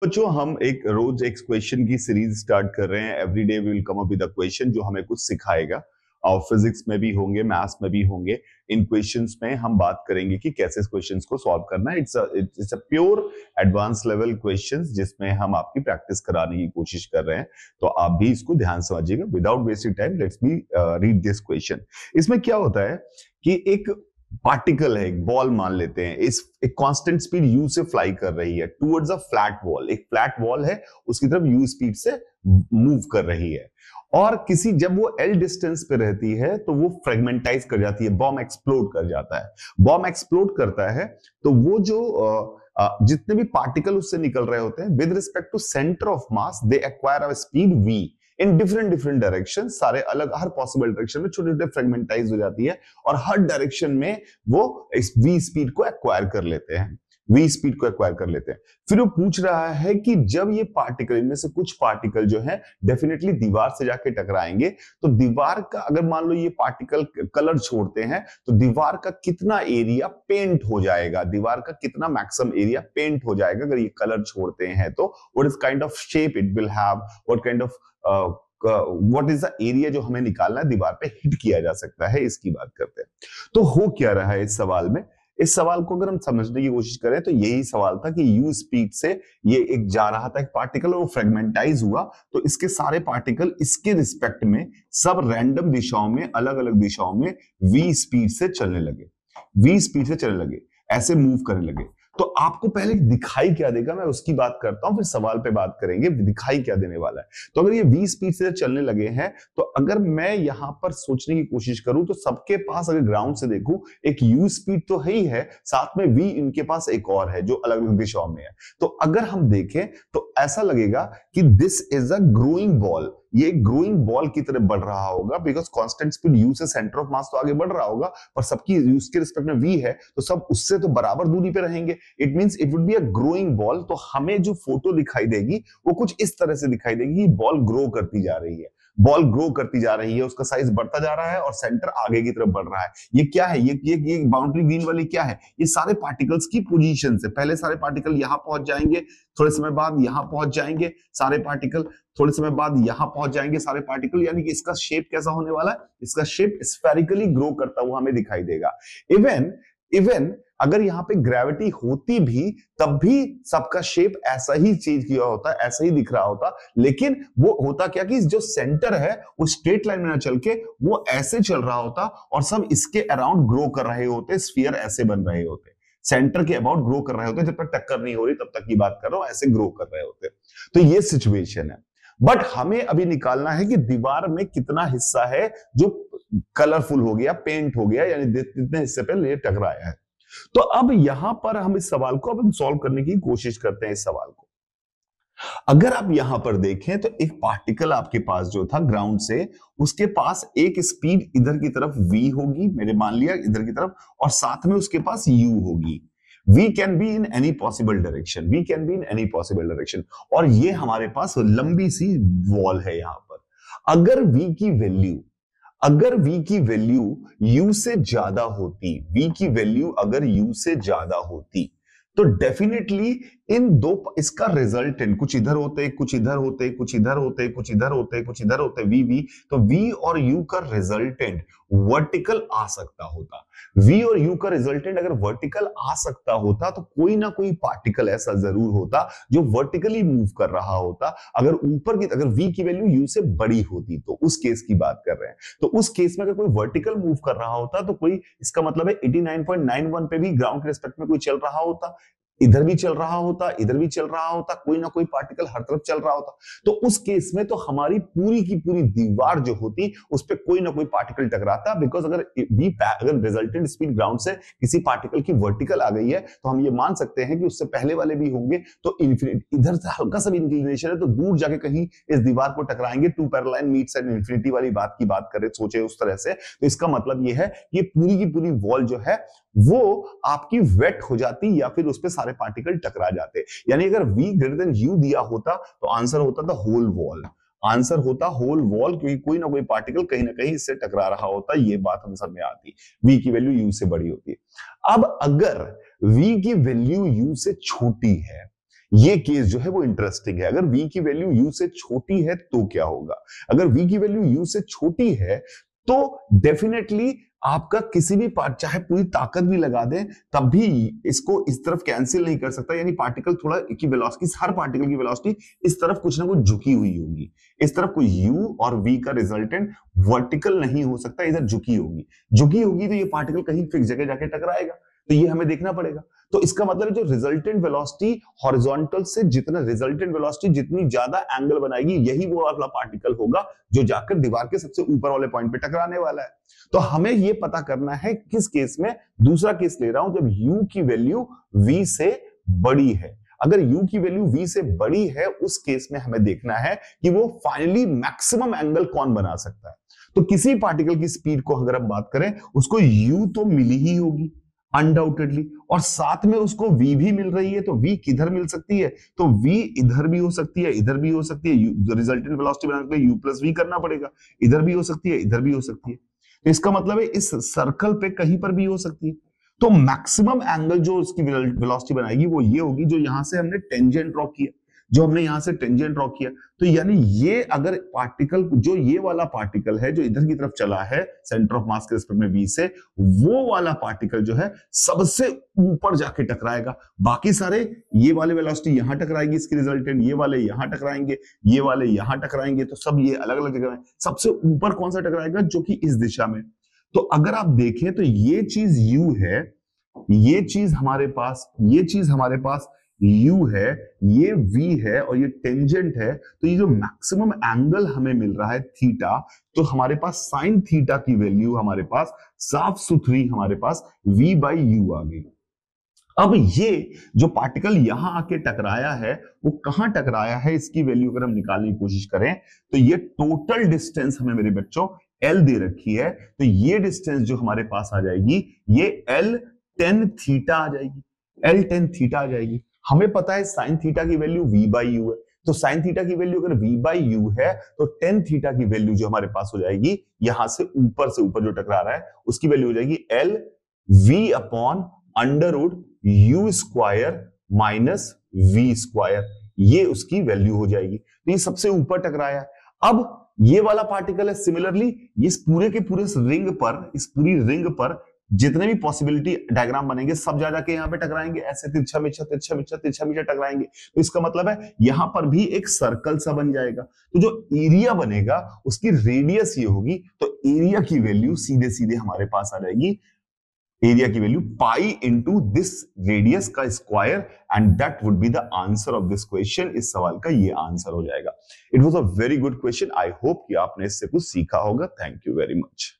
बच्चों हम एक रोज एक क्वेश्चन की सीरीज स्टार्ट कर रहे हैं। Every day we will come up with a question जो हमें कुछ सिखाएगा, और फिजिक्स में भी होंगे, मैथ्स में भी होंगे। इन क्वेश्चंस में हम बात करेंगे कि कैसे इस क्वेश्चंस को सॉल्व करना है। It's a pure advance level questions जिसमें हम आपकी प्रैक्टिस कराने की कोशिश कर रहे हैं। तो आप भी इसको ध्यान समझिएगा। Without wasting time let's be read this question. इसमें क्या होता है कि एक पार्टिकल है, एक बॉल मान लेते हैं, इस एक कांस्टेंट स्पीड u से फ्लाई कर रही है टुवर्ड्स अ फ्लैट वॉल। एक फ्लैट वॉल है, उसकी तरफ u स्पीड से मूव कर रही है, और किसी जब वो l डिस्टेंस पे रहती है तो वो फ्रेगमेंटाइज कर जाती है, बॉम्ब एक्सप्लोड कर जाता है। बॉम्ब एक्सप्लोड करता है तो वो जो जितने भी पार्टिकल उससे निकल रहे होते हैं with respect to centre of mass they acquire a speed v in different different direction. सारे अलग, हर पॉसिबल डायरेक्शन में छोटे छोटे फ्रेगमेंटाइज हो जाती है, और हर डायरेक्शन में वो इस v स्पीड को एक्वायर कर लेते हैं, v स्पीड को एक्वायर कर लेते हैं। फिर वो पूछ रहा है कि जब ये पार्टिकल, इनमें से कुछ पार्टिकल जो है डेफिनेटली दीवार से जाके टकराएंगे, तो दीवार का, अगर मान लो ये पार्टिकल कलर छोड़ते हैं, तो दीवार का कितना एरिया पेंट हो जाएगा, दीवार का कितना मैक्सिमम एरिया पेंट हो जाएगा अगर ये कलर छोड़ते हैं। तो what is kind of shape it will have, what kind of what is the area जो हमें निकालना है, दीवार पे हिट किया जा सकता है, इसकी बात करते हैं। तो हो क्या रहा है इस सवाल में? इस सवाल को अगर हम समझने की कोशिश करें तो यही सवाल था कि u स्पीड से ये एक जा रहा था, एक पार्टिकल, और वो फ्रेगमेंटाइज हुआ, तो इसके सारे पार्टिकल इसके रिस्पेक्ट में सब रैंडम दिशाओं में, अलग अलग दिशाओं में v स्पीड से चलने लगे, v स्पीड से चलने लगे, ऐसे मूव करने लगे। तो आपको पहले दिखाई क्या देगा, मैं उसकी बात करता हूं, फिर सवाल पे बात करेंगे दिखाई क्या देने वाला है। तो अगर ये v स्पीड से चलने लगे हैं, तो अगर मैं यहां पर सोचने की कोशिश करूं तो सबके पास, अगर ग्राउंड से देखूं, एक u स्पीड तो है ही है, साथ में v इनके पास एक और है जो अलग अलग दिशाओं में है। तो अगर हम देखें तो ऐसा लगेगा कि this is a growing ball, ये ग्रोइंग बॉल की तरह बढ़ रहा होगा, बिकॉज कांस्टेंट स्पीड u से सेंटर ऑफ मास तो आगे बढ़ रहा होगा, पर सबकी उसके रिस्पेक्ट में v है, तो सब उससे तो बराबर दूरी पे रहेंगे। It means it would be a growing ball. तो हमें जो फोटो दिखाई देगी वो कुछ इस तरह से दिखाई देगी कि बॉल ग्रो करती जा रही है, बॉल ग्रो करती जा रही है, उसका साइज बढ़ता जा रहा है और सेंटर आगे की तरफ बढ़ रहा है। ये क्या है? ये बाउंड्री ग्रीन वाली क्या है? ये सारे पार्टिकल्स की पोजीशन से, पहले सारे पार्टिकल यहां पहुंच जाएंगे, थोड़े समय बाद यहां पहुंच जाएंगे सारे पार्टिकल, थोड़े समय बाद यहां पहुंच जाएंगे सारे पार्टिकल। यानी कि इसका शेप कैसा होने वाला है? इसका शेप स्फेरिकली ग्रो करता हुआ हमें दिखाई देगा। इवन इवन अगर यहां पे ग्रेविटी होती भी, तब भी सबका शेप ऐसा ही चेंज किया होता, ऐसा ही दिख रहा होता। लेकिन वो होता क्या कि जो सेंटर है वो स्ट्रेट लाइन में ना चल के वो ऐसे चल रहा होता, और सब इसके अराउंड ग्रो कर रहे होते, स्फीयर ऐसे बन रहे होते, सेंटर के अबाउट ग्रो कर रहे होते। जब तक टक्कर नहीं हो रही तब तक की बात कर रहा हूं, ऐसे ग्रो कर रहे होते। तो ये सिचुएशन है। बट हमें अभी निकालना है कि दीवार में कितना हिस्सा है जो कलरफुल हो गया, पेंट हो गया, यानी जितने हिस्से पे ये टकराया है। तो अब यहां पर हम इस सवाल को अब सॉल्व करने की कोशिश करते हैं। इस सवाल को अगर आप यहां पर देखें तो एक पार्टिकल आपके पास जो था ग्राउंड से, उसके पास एक स्पीड इधर की तरफ v होगी, मैंने मान लिया इधर की तरफ, और साथ में उसके पास u होगी। v can be in any possible direction, v can be in any possible direction, और ये हमारे पास लंबी सी वॉल है यहां पर। अगर v की वैल्यू, अगर v की वैल्यू u से ज्यादा होती, v की वैल्यू अगर u से ज्यादा होती, तो डेफिनेटली इन दो, इसका रिजल्टेंट कुछ इधर होते, कुछ इधर होते, कुछ इधर होते, कुछ इधर होते, कुछ इधर होते, v तो v और u का रिजल्टेंट वर्टिकल आ सकता होता। v और u का रिजल्टेंट अगर वर्टिकल आ सकता होता तो कोई ना कोई पार्टिकल ऐसा जरूर होता जो वर्टिकली मूव कर रहा होता। अगर ऊपर की, अगर v की वैल्यू u से बड़ी होती, तो उस केस की बात कर रहे हैं। तो उस केस में अगर कोई वर्टिकल मूव कर रहा होता तो कोई, इसका मतलब है 89.91 पे भी ग्राउंड के रिस्पेक्ट में कोई चल रहा होता, इधर भी चल रहा होता, इधर भी चल रहा होता, कोई ना कोई पार्टिकल हर तरफ चल रहा होता। तो उस केस में तो हमारी पूरी की पूरी दीवार जो होती उस पर कोई ना कोई पार्टिकल टकराता, बिकॉज अगर अगर रिजल्टेंट स्पीड ग्राउंड से किसी पार्टिकल की वर्टिकल आ गई है तो हम ये मान सकते हैं कि उससे पहले वाले भी होंगे, तो इधर से हल्का सा भी इंक्लिनेशन है तो दूर जाके कहीं इस दीवार को टकराएंगे। Two parallel meets at infinity वाली बात की बात करें, सोचे उस तरह से, तो इसका मतलब ये है कि पूरी की पूरी वॉल जो है वो आपकी वेट हो जाती, या फिर उस पर सारे पार्टिकल टकरा जाते। यानी अगर v ग्रेटर देन u दिया होता तो आंसर होता था होल वॉल, आंसर होता होल वॉल, क्योंकि कोई ना कोई पार्टिकल कहीं ना कहीं इससे टकरा रहा होता। ये बात हम सब में आती, v की वैल्यू u से बड़ी होती है। अब अगर v की वैल्यू u से छोटी है, ये केस जो है वो इंटरेस्टिंग है। अगर v की वैल्यू u से छोटी है तो क्या होगा? अगर v की वैल्यू u से छोटी है तो डेफिनेटली आपका किसी भी पार्ट, चाहे पूरी ताकत भी लगा दें तब भी इसको इस तरफ कैंसिल नहीं कर सकता। यानी पार्टिकल थोड़ा की वेलोसिटी, हर पार्टिकल की वेलोसिटी इस तरफ कुछ ना कुछ झुकी हुई होगी। इस तरफ कोई u और v का रिजल्टेंट वर्टिकल नहीं हो सकता, इधर झुकी होगी। झुकी होगी तो ये पार्टिकल कहीं फिक्स जगह जाके टकराएगा, तो ये हमें देखना पड़ेगा। तो इसका मतलब जो रिजल्टेंट वेलोसिटी हॉरिजॉन्टल से जितना रिजल्टेंट वेलोसिटी जितनी ज्यादा एंगल बनाएगी, यही वो वाला पार्टिकल होगा जो जाकर दीवार के सबसे ऊपर वाले पॉइंट पे टकराने वाला है। तो हमें ये पता करना है किस केस में, दूसरा केस ले रहा हूं जब u की वैल्यू v से बड़ी है। अगर u की वैल्यू v से बड़ी है उस केस में हमें देखना है कि वो फाइनली मैक्सिमम एंगल कौन बना सकता है। तो किसी पार्टिकल की स्पीड को अगर हम बात करें, उसको u तो मिली ही होगी अनडाउटेडली, और साथ में उसको v भी मिल रही है। तो v किधर मिल सकती है? तो v इधर भी हो सकती है, इधर भी हो सकती है। रिजल्टेंट वेलोसिटी बनाने के लिए u प्लस v करना पड़ेगा। इधर भी हो सकती है, इधर भी हो सकती है। तो इसका मतलब है इस सर्कल पे कहीं पर भी हो सकती है। तो मैक्सिमम एंगल जो उसकी वेलोसिटी बनाएगी वो ये होगी जो यहां से हमने टेंजेंट ड्रॉ किया, जो हमने यहां से टेंजेंट ड्रॉ किया। तो यानी ये अगर पार्टिकल, जो ये वाला पार्टिकल है जो इधर की तरफ चला है सेंटर ऑफ मास के रिस्पेक्ट में v से, वो वाला पार्टिकल जो है सबसे ऊपर जाके टकराएगा। बाकी सारे, ये वाले वेलोसिटी यहां टकराएगी इसकी रिजल्टेंट, ये वाले यहां टकराएंगे, ये वाले यहां टकराएंगे, तो सब ये अलग अलग जगह में। सबसे ऊपर कौन सा टकराएगा? जो कि इस दिशा में। तो अगर आप देखें तो ये चीज u है, ये चीज हमारे पास, ये चीज हमारे पास u है, ये v है और ये टेंजेंट है। तो ये जो मैक्सिमम एंगल हमें मिल रहा है थीटा, तो हमारे पास साइन थीटा की वैल्यू हमारे पास साफ सुथरी हमारे पास v बाई u आ गई। अब ये जो पार्टिकल यहां आके टकराया है वो कहां टकराया है, इसकी वैल्यू अगर हम निकालने की कोशिश करें तो ये टोटल डिस्टेंस हमें मेरे बच्चों l दे रखी है। तो ये डिस्टेंस जो हमारे पास आ जाएगी ये l tan थीटा आ जाएगी, l tan थीटा आ जाएगी। हमें पता है साइन थीटा की वैल्यू v बाई यू है, तो साइन थीटा की वैल्यू अगर v बाई यू है तो टेन थीटा की वैल्यू जो हमारे पास हो जाएगी, यहां से ऊपर जो टकरा रहा है उसकी वैल्यू हो जाएगी l v upon under root u square minus v square. ये उसकी वैल्यू हो जाएगी। तो ये सबसे ऊपर टकराया है। अब ये वाला पार्टिकल है, सिमिलरली इस पूरे के पूरे रिंग पर, इस पूरी रिंग पर जितने भी पॉसिबिलिटी डायग्राम बनेंगे सब जा जाके यहाँ पे टकराएंगे, ऐसे तिरछा मिर्चा तिरछा मिर्चा तिरछा मिर्चा टकराएंगे। तो इसका मतलब है यहां पर भी एक सर्कल सा बन जाएगा। तो जो एरिया बनेगा उसकी रेडियस ये होगी, तो एरिया की वैल्यू सीधे सीधे हमारे पास आ जाएगी, एरिया की value pi into this radius का square, and that would be the answer of this question. इस सवाल का ये आंसर हो जाएगा। It was a very good question. I hope कि आपने इससे कुछ सीखा होगा। Thank you very much.